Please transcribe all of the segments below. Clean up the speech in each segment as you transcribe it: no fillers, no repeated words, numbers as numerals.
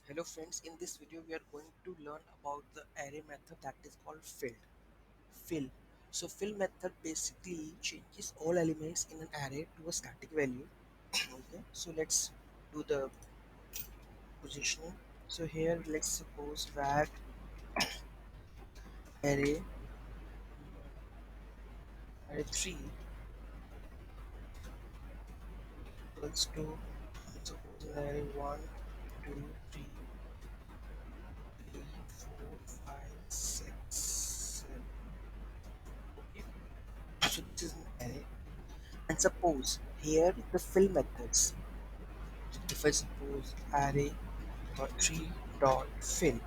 Hello friends, in this video we are going to learn about the array method that is called fill. So fill method basically changes all elements in an array to a static value. Okay, so let's do the positioning. So here let's suppose that array array 3 equals to suppose array 1, 2, 3, 4, 5, 6, 7. Okay, so this is an array. And suppose here the fill methods. If I suppose array tree dot fill,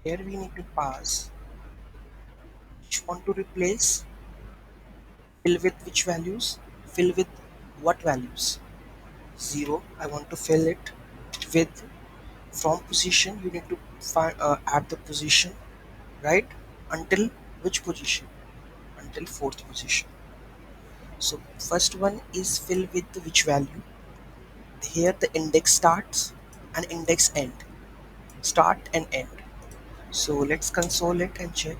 here we need to pass which want to replace, fill with which values, fill with what values. 0, I want to fill it with from position. You need to find add the position, right? Until which position? Until fourth position. So first one is fill with which value. Here the index starts and index end. Start and end. So let's console it and check.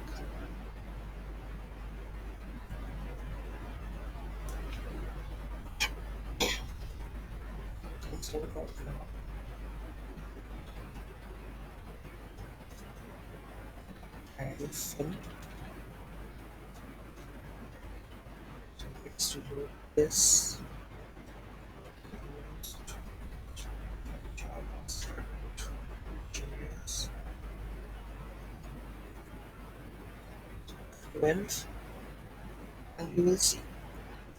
Console log now. And fill. So let's reload this. JavaScript, JS 12, and you will see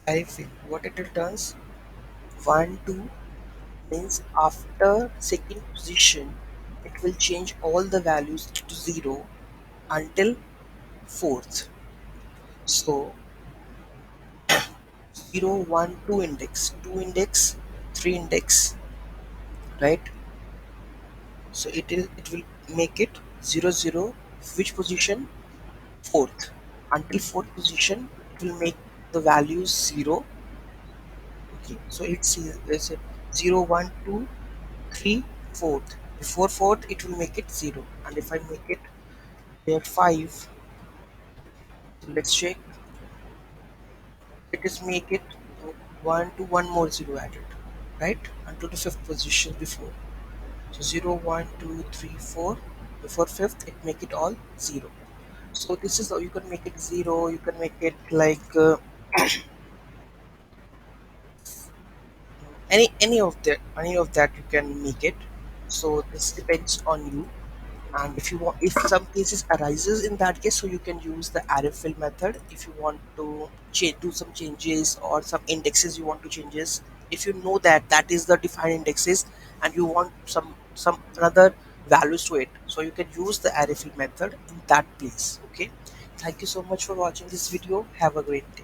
I fill. What it returns? 1, 2 means after second position, it will change all the values to 0 until fourth. So 0, 1, 2 index, 2 index, 3 index, right? So it will make it 0, 0. Which position? Fourth. Until fourth position, it will make the values 0. Okay, so it's a 0, 1, 2, 3, fourth. Before fourth, it will make it 0. And if I make it here 5, so let's check. It is make it 1 to 1 more 0 added, right? Until the fifth position before. So 0, 1, 2, 3, 4. Before fifth, it make it all 0. So this is how you can make it 0. You can make it like any of that you can make it. So this depends on you. And if you want, if some cases arises in that case, so you can use the array fill method if you want to do some changes or some indexes you want to changes. If you know that that is the defined indexes and you want some another values to it, so you can use the array fill method in that place. Okay, thank you so much for watching this video. Have a great day.